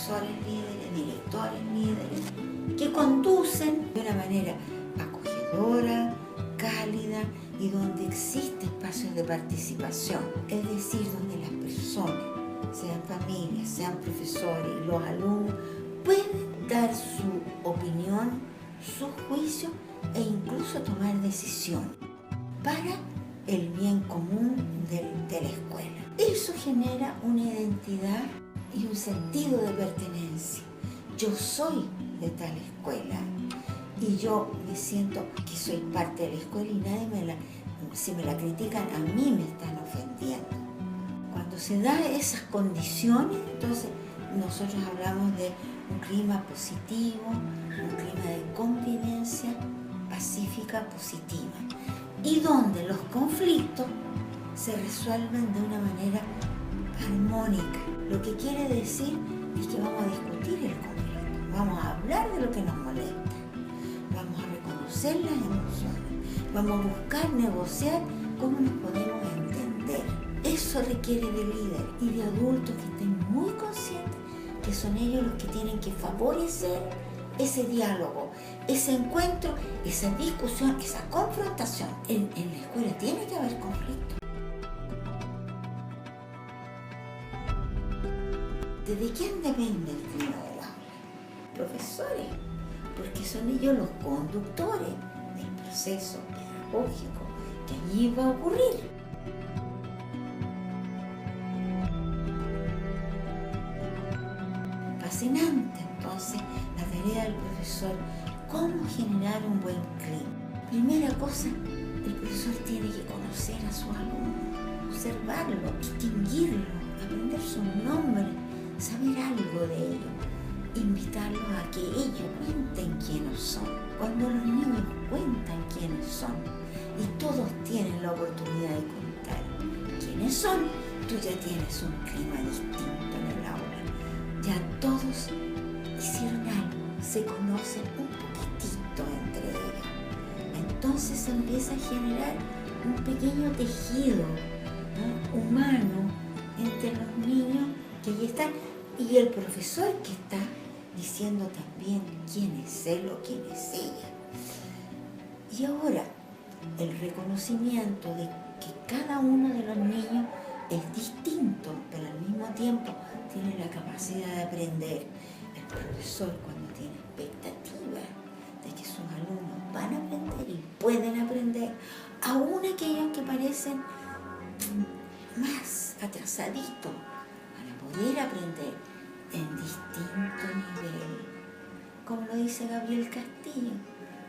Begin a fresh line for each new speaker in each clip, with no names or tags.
profesores líderes, directores líderes, que conducen de una manera acogedora, cálida y donde existe espacios de participación, es decir, donde las personas, sean familias, sean profesores y los alumnos, pueden dar su opinión, su juicio e incluso tomar decisiones para el bien común de la escuela. Eso genera una identidad y un sentido de pertenencia. Yo soy de tal escuela y yo me siento que soy parte de la escuela y si me la critican, a mí me están ofendiendo. Cuando se dan esas condiciones, entonces nosotros hablamos de un clima positivo, un clima de convivencia pacífica positiva, y donde los conflictos se resuelven de una manera armónica. Lo que quiere decir es que vamos a discutir el conflicto, vamos a hablar de lo que nos molesta, vamos a reconocer las emociones, vamos a buscar negociar cómo nos podemos entender. Eso requiere de líderes y de adultos que estén muy conscientes que son ellos los que tienen que favorecer ese diálogo, ese encuentro, esa discusión, esa confrontación. En la escuela tiene que haber conflicto. ¿De quién depende el clima del aula? Profesores, porque son ellos los conductores del proceso pedagógico que allí va a ocurrir. Fascinante, entonces, la tarea del profesor, cómo generar un buen clima. Primera cosa, el profesor tiene que conocer a su alumno, observarlo, distinguirlo, aprender su nombre, saber algo de ellos, invitarlos a que ellos cuenten quiénes son. Cuando los niños cuentan quiénes son, y todos tienen la oportunidad de contar quiénes son, tú ya tienes un clima distinto en el aula. Ya todos hicieron algo, se conocen un poquitito entre ellos. Entonces se empieza a generar un pequeño tejido, ¿no?, humano entre los niños que ahí están y el profesor que está diciendo también quién es él o quién es ella. Y ahora, el reconocimiento de que cada uno de los niños es distinto, pero al mismo tiempo tiene la capacidad de aprender. El profesor, cuando tiene expectativa de que sus alumnos van a aprender y pueden aprender, aún aquellos que parecen más atrasaditos, van a poder aprender en distinto nivel. Como lo dice Gabriel Castillo,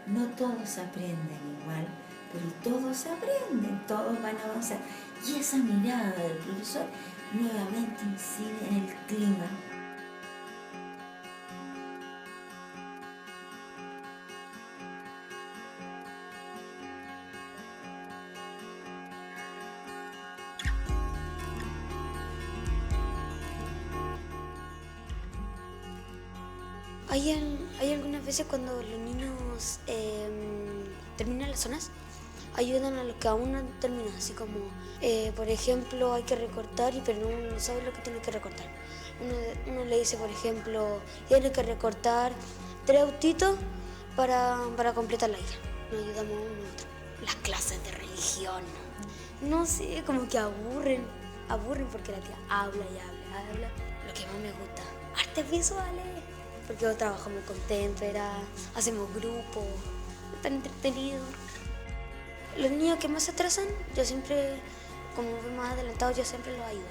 no todos aprenden igual, pero todos aprenden, todos van a avanzar. Y esa mirada del profesor nuevamente incide en el clima.
Hay algunas veces cuando los niños terminan las zonas, ayudan a los que aún no terminan, así como, por ejemplo, hay que recortar, pero uno no sabe lo que tiene que recortar. Uno le dice, por ejemplo, tiene que recortar 3 autitos para completar la isla. Nos ayudamos uno a otro. Las clases de religión, no sé, como que aburren porque la tía habla y habla. Lo que más me gusta, artes visuales, porque yo trabajo muy contento, hacemos grupos, tan entretenido. Los niños que más se atrasan, yo siempre, como voy más adelantado, yo siempre los ayudo.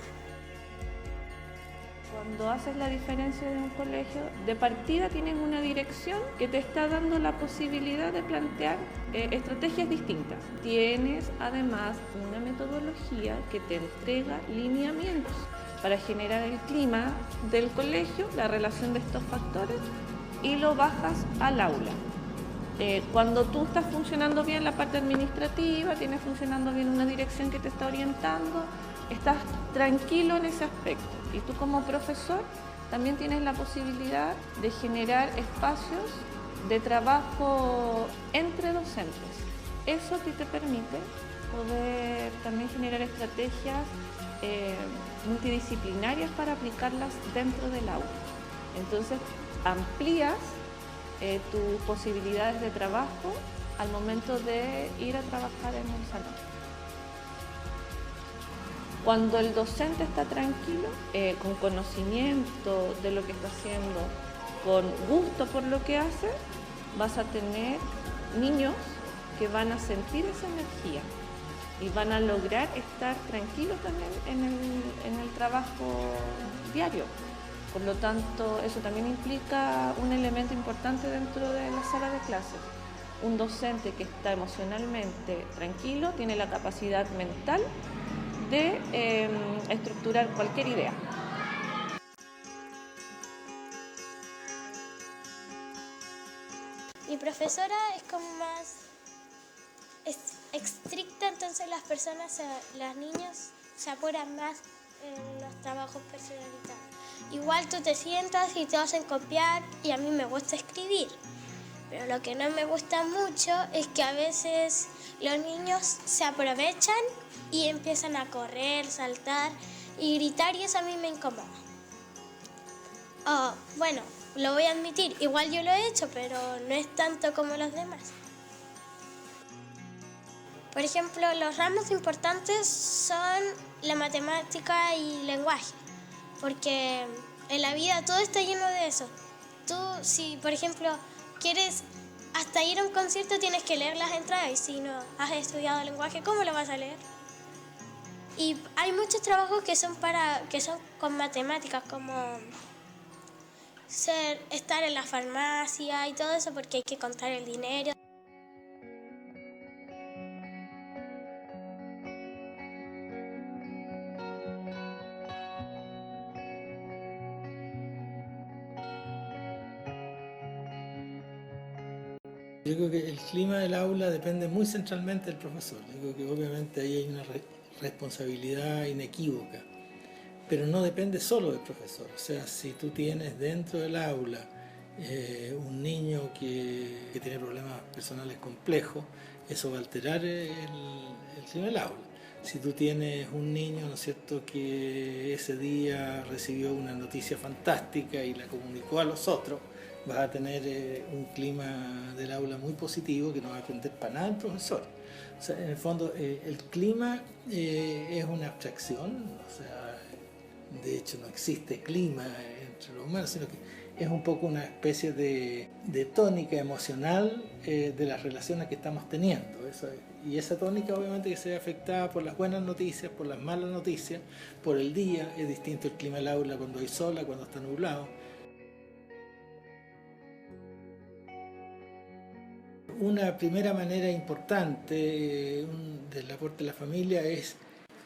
Cuando haces la diferencia de un colegio, de partida tienes una dirección que te está dando la posibilidad de plantear estrategias distintas. Tienes además una metodología que te entrega lineamientos para generar el clima del colegio, la relación de estos factores, y lo bajas al aula. Cuando tú estás funcionando bien la parte administrativa, tienes funcionando bien una dirección que te está orientando, estás tranquilo en ese aspecto. Y tú como profesor también tienes la posibilidad de generar espacios de trabajo entre docentes. Eso a ti te permite poder también generar estrategias multidisciplinarias para aplicarlas dentro del aula. Entonces amplías tus posibilidades de trabajo al momento de ir a trabajar en un salón. Cuando el docente está tranquilo, con conocimiento de lo que está haciendo, con gusto por lo que hace, vas a tener niños que van a sentir esa energía y van a lograr estar tranquilos también en el trabajo diario. Por lo tanto, eso también implica un elemento importante dentro de la sala de clases. Un docente que está emocionalmente tranquilo tiene la capacidad mental de estructurar cualquier idea.
Mi profesora es como más estricta, entonces los niños se apuran más en los trabajos personalizados. Igual tú te sientas y te hacen copiar y a mí me gusta escribir. Pero lo que no me gusta mucho es que a veces los niños se aprovechan y empiezan a correr, saltar y gritar y eso a mí me incomoda. Bueno, lo voy a admitir, igual yo lo he hecho, pero no es tanto como los demás. Por ejemplo, los ramos importantes son la matemática y lenguaje, porque en la vida todo está lleno de eso. Tú, si por ejemplo quieres hasta ir a un concierto, tienes que leer las entradas y si no has estudiado lenguaje, ¿cómo lo vas a leer? Y hay muchos trabajos que son con matemáticas, como estar en la farmacia y todo eso, porque hay que contar el dinero.
Yo creo que el clima del aula depende muy centralmente del profesor. Yo creo que obviamente ahí hay una responsabilidad inequívoca, pero no depende solo del profesor. O sea, si tú tienes dentro del aula un niño que tiene problemas personales complejos, eso va a alterar el clima del aula. Si tú tienes un niño, ¿no es cierto?, que ese día recibió una noticia fantástica y la comunicó a los otros, vas a tener un clima del aula muy positivo que no va a aprender para nada el profesor. O sea, en el fondo, el clima es una abstracción, o sea, de hecho no existe clima entre los humanos, sino que es un poco una especie de tónica emocional de las relaciones que estamos teniendo. Eso es. Y esa tónica obviamente que se ve afectada por las buenas noticias, por las malas noticias, por el día. Es distinto el clima del aula cuando hay sol, cuando está nublado. Una primera manera importante del aporte de la familia es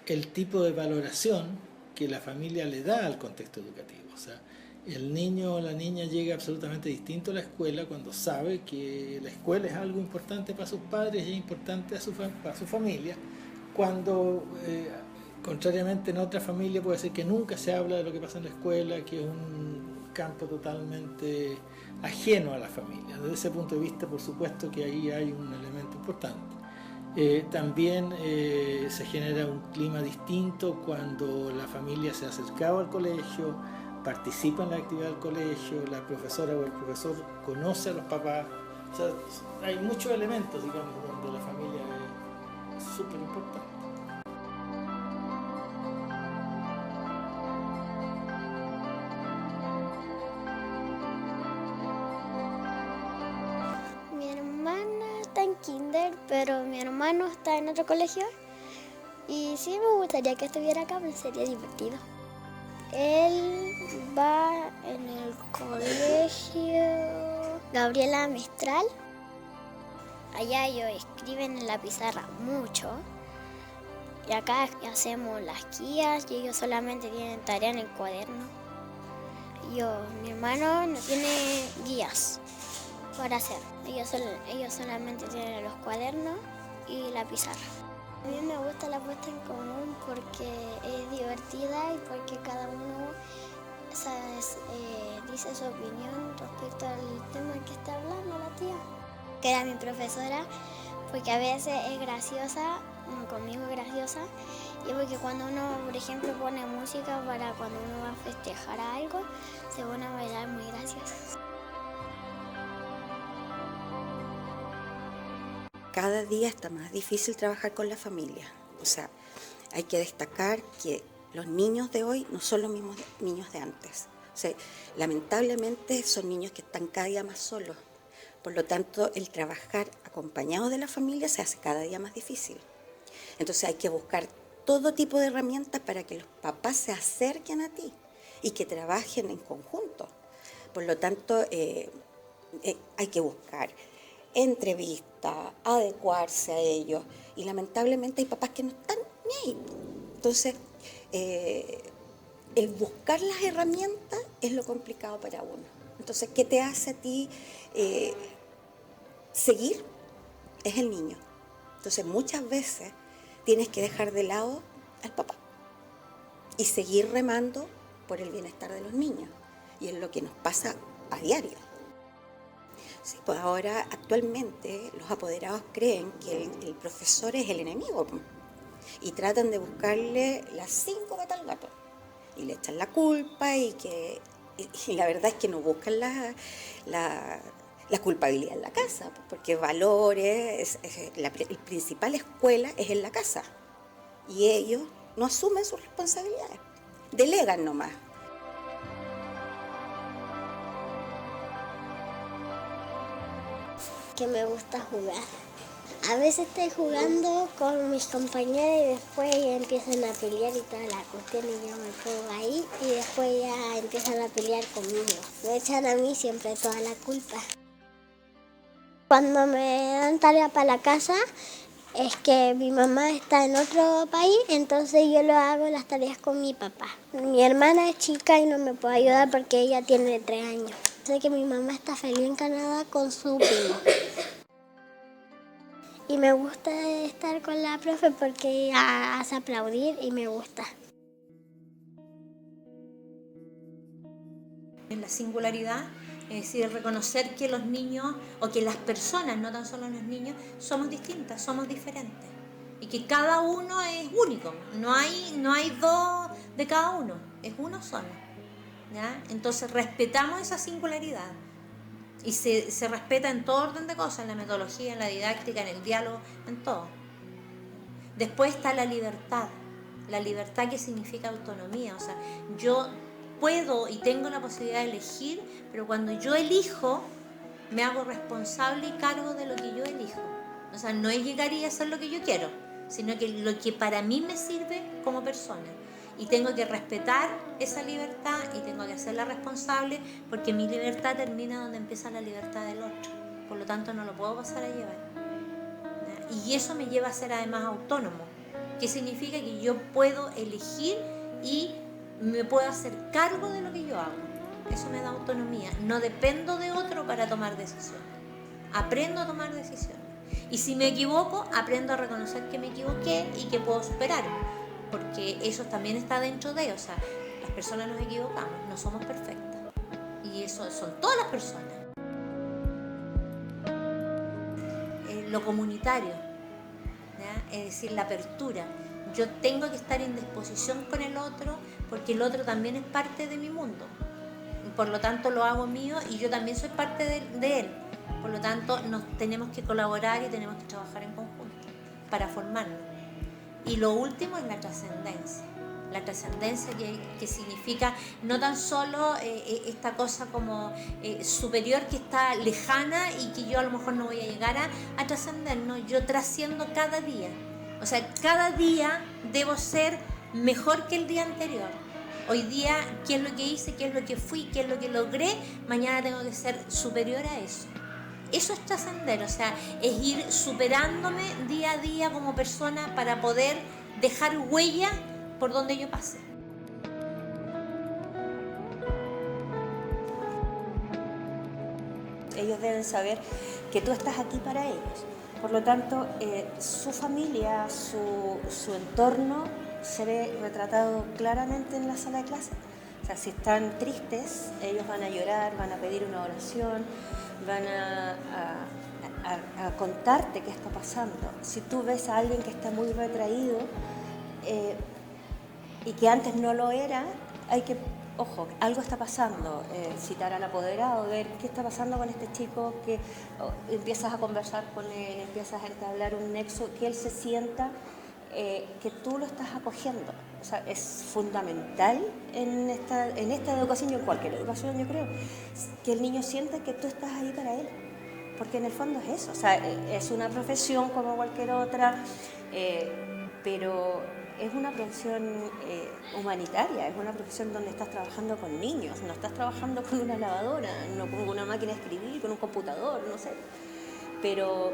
el tipo de valoración que la familia le da al contexto educativo. O sea, el niño o la niña llega absolutamente distinto a la escuela cuando sabe que la escuela es algo importante para sus padres y es importante para su familia, cuando contrariamente en otra familia puede ser que nunca se habla de lo que pasa en la escuela, que es un campo totalmente ajeno a la familia. Desde ese punto de vista, por supuesto que ahí hay un elemento importante. También se genera un clima distinto cuando la familia se ha acercado al colegio, participa en la actividad del colegio, la profesora o el profesor conoce a los papás. O sea, hay muchos elementos, digamos, donde la familia es súper importante.
Kinder, pero mi hermano está en otro colegio y sí me gustaría que estuviera acá, pero sería divertido. Él va en el colegio Gabriela Mistral. Allá ellos escriben en la pizarra mucho y acá hacemos las guías y ellos solamente tienen tarea en el cuaderno. Mi hermano no tiene guías para hacer. Ellos solamente tienen los cuadernos y la pizarra. A mí me gusta la puesta en común porque es divertida y porque cada uno dice su opinión respecto al tema que está hablando la tía. Que era mi profesora porque a veces es graciosa, conmigo es graciosa Y porque cuando uno, por ejemplo, pone música para cuando uno va a festejar algo, se pone a bailar muy gracioso.
Cada día está más difícil trabajar con la familia. O sea, hay que destacar que los niños de hoy no son los mismos niños de antes. O sea, lamentablemente son niños que están cada día más solos. Por lo tanto, el trabajar acompañado de la familia se hace cada día más difícil. Entonces hay que buscar todo tipo de herramientas para que los papás se acerquen a ti y que trabajen en conjunto. Por lo tanto, hay que buscar entrevistas, adecuarse a ellos. Y lamentablemente hay papás que no están ni ahí. Entonces, el buscar las herramientas es lo complicado para uno. Entonces, ¿qué te hace a ti seguir? Es el niño. Entonces, muchas veces tienes que dejar de lado al papá y seguir remando por el bienestar de los niños. Y es lo que nos pasa a diario. Sí, pues ahora, actualmente, los apoderados creen que el profesor es el enemigo y tratan de buscarle las 5 patas al gato y le echan la culpa y la verdad es que no buscan la culpabilidad en la casa, porque valores, la principal escuela es en la casa y ellos no asumen sus responsabilidades, delegan nomás.
Que me gusta jugar. A veces estoy jugando con mis compañeros y después ya empiezan a pelear y toda la cuestión y yo me pongo ahí y después ya empiezan a pelear conmigo. Me echan a mí siempre toda la culpa. Cuando me dan tarea para la casa es que mi mamá está en otro país, entonces yo lo hago las tareas con mi papá. Mi hermana es chica y no me puede ayudar porque ella tiene 3 años. Sé que mi mamá está feliz en Canadá con su primo. Y me gusta estar con la profe porque ella hace aplaudir y me gusta.
En la singularidad, es decir, reconocer que los niños o que las personas, no tan solo los niños, somos distintas, somos diferentes. Y que cada uno es único, no hay dos de cada uno, es uno solo. ¿Ya? Entonces respetamos esa singularidad y se respeta en todo orden de cosas, en la metodología, en la didáctica, en el diálogo, en todo. Después está la libertad que significa autonomía, o sea, yo puedo y tengo la posibilidad de elegir, pero cuando yo elijo me hago responsable y cargo de lo que yo elijo. O sea, no es llegar y hacer lo que yo quiero, sino que lo que para mí me sirve como persona. Y tengo que respetar esa libertad y tengo que hacerla responsable porque mi libertad termina donde empieza la libertad del otro. Por lo tanto, no lo puedo pasar a llevar. Y eso me lleva a ser además autónomo, que significa que yo puedo elegir y me puedo hacer cargo de lo que yo hago. Eso me da autonomía. No dependo de otro para tomar decisiones. Aprendo a tomar decisiones. Y si me equivoco, aprendo a reconocer que me equivoqué y que puedo superar. Porque eso también está dentro de, o sea, las personas nos equivocamos, no somos perfectas. Y eso son todas las personas. Lo comunitario, ¿ya? Es decir, la apertura. Yo tengo que estar en disposición con el otro porque el otro también es parte de mi mundo. Por lo tanto, lo hago mío y yo también soy parte de él. Por lo tanto, nos tenemos que colaborar y tenemos que trabajar en conjunto para formarnos. Y lo último es la trascendencia. La trascendencia que significa no tan solo esta cosa como superior que está lejana y que yo a lo mejor no voy a llegar a trascender, no, yo trasciendo cada día. O sea, cada día debo ser mejor que el día anterior. Hoy día, ¿qué es lo que hice? ¿Qué es lo que fui? ¿Qué es lo que logré? Mañana tengo que ser superior a eso. Eso es trascender, o sea, es ir superándome día a día como persona para poder dejar huella por donde yo pase.
Ellos deben saber que tú estás aquí para ellos. Por lo tanto, su familia, su entorno se ve retratado claramente en la sala de clase. O sea, si están tristes, ellos van a llorar, van a pedir una oración, van a contarte qué está pasando. Si tú ves a alguien que está muy retraído, y que antes no lo era, hay que, ojo, algo está pasando, citar al apoderado, ver qué está pasando con este chico, que empiezas a conversar con él, empiezas a entablar un nexo, que él se sienta que tú lo estás acogiendo. O sea, es fundamental en esta educación y en cualquier educación, yo creo, que el niño sienta que tú estás ahí para él, porque en el fondo es eso, o sea, es una profesión como cualquier otra, pero es una profesión humanitaria, es una profesión donde estás trabajando con niños, no estás trabajando con una lavadora, no con una máquina de escribir, con un computador, no sé. Pero,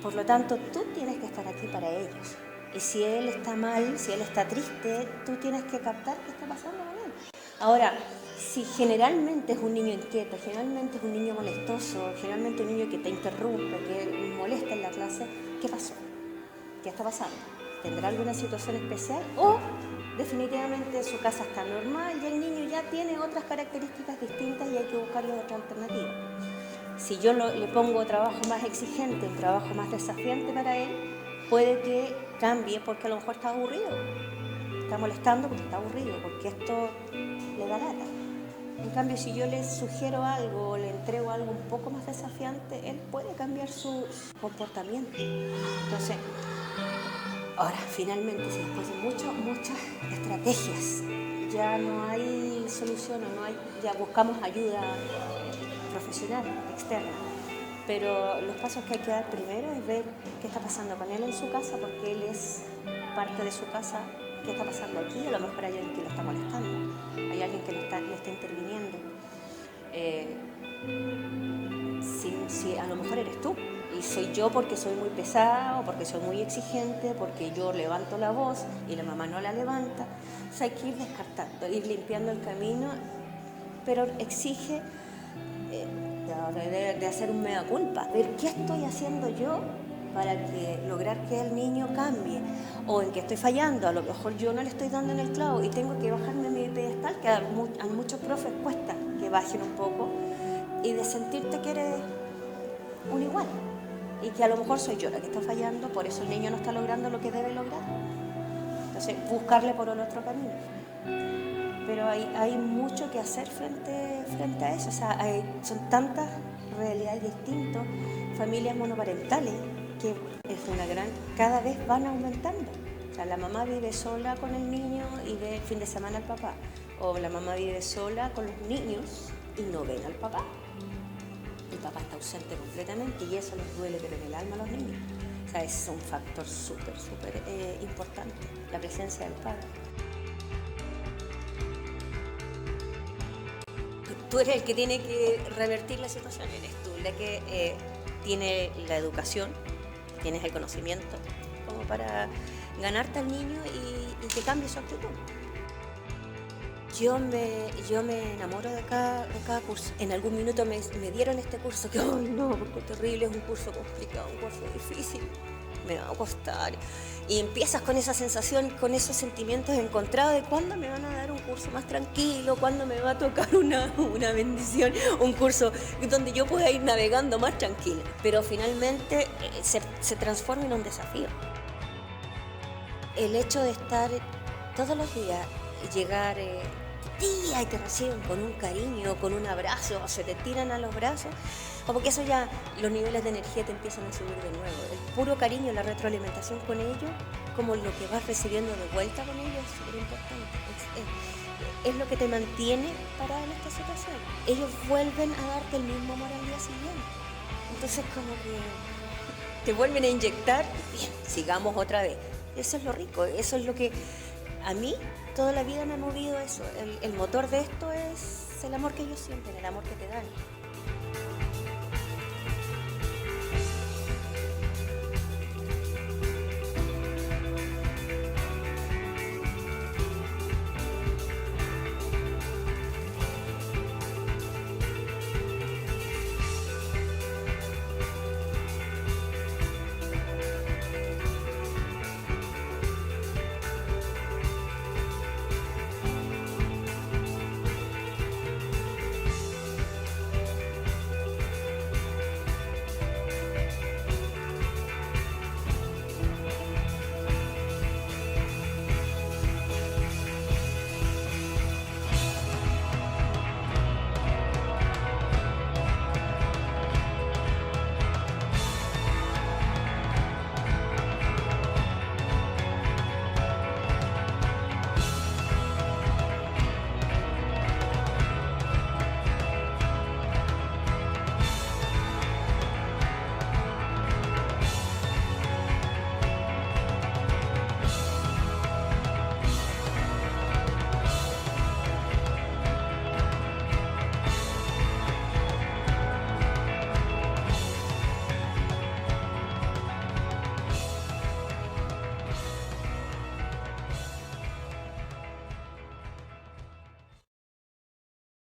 por lo tanto, tú tienes que estar aquí para ellos. Y si él está mal, si él está triste, tú tienes que captar qué está pasando con él. Ahora, si generalmente es un niño inquieto, generalmente es un niño molestoso, generalmente un niño que te interrumpe, que molesta en la clase, ¿qué pasó? ¿Qué está pasando? ¿Tendrá alguna situación especial? O definitivamente su casa está normal y el niño ya tiene otras características distintas y hay que buscarle otra alternativa. Si yo le pongo trabajo más exigente, un trabajo más desafiante para él, puede que cambie porque a lo mejor está aburrido. Está molestando porque está aburrido, porque esto le da lata. En cambio, si yo le sugiero algo o le entrego algo un poco más desafiante, él puede cambiar su comportamiento. Entonces, ahora, finalmente, si después de muchas estrategias ya no hay solución o ya buscamos ayuda profesional, externa, pero los pasos que hay que dar primero es ver qué está pasando con él en su casa, porque él es parte de su casa. ¿Qué está pasando aquí? A lo mejor hay alguien que lo está molestando, hay alguien que le está interviniendo. Si a lo mejor eres tú y soy yo porque soy muy pesado, porque soy muy exigente, porque yo levanto la voz y la mamá no la levanta, o sea, hay que ir descartando, ir limpiando el camino, pero exige de hacer un mea culpa, ver qué estoy haciendo yo para lograr que el niño cambie, o en qué estoy fallando, a lo mejor yo no le estoy dando en el clavo y tengo que bajarme mi pedestal, que a muchos profes cuesta que bajen un poco, y de sentirte que eres un igual, y que a lo mejor soy yo la que está fallando, por eso el niño no está logrando lo que debe lograr. Entonces, buscarle por el otro camino. Pero hay mucho que hacer frente a eso, o sea, son tantas realidades distintas, familias monoparentales, que es cada vez van aumentando. O sea, la mamá vive sola con el niño y ve el fin de semana al papá, o la mamá vive sola con los niños y no ven al papá. El papá está ausente completamente y eso les duele pero en el alma a los niños. O sea, es un factor súper importante, la presencia del padre. Tú eres el que tiene que revertir la situación, eres tú la que tiene la educación, tienes el conocimiento como para ganarte al niño y que cambie su actitud. Yo me enamoro de cada curso. En algún minuto me dieron este curso que, ¡ay no, porque terrible! Es un curso complicado, un curso difícil, me va a costar. Y empiezas con esa sensación, con esos sentimientos encontrados de cuándo me van a dar un curso más tranquilo, cuándo me va a tocar una bendición, un curso donde yo pueda ir navegando más tranquila. Pero finalmente se transforma en un desafío. El hecho de estar todos los días, llegar y te reciben con un cariño, con un abrazo, o se te tiran a los brazos, como que eso ya, los niveles de energía te empiezan a subir de nuevo. El puro cariño, la retroalimentación con ellos, como lo que vas recibiendo de vuelta con ellos, es súper importante. Es lo que te mantiene parada en esta situación. Ellos vuelven a darte el mismo amor al día siguiente. Entonces como que te vuelven a inyectar, bien, sigamos otra vez. Eso es lo rico, eso es lo que a mí toda la vida me ha movido eso. El motor de esto es el amor que ellos sienten, el amor que te dan.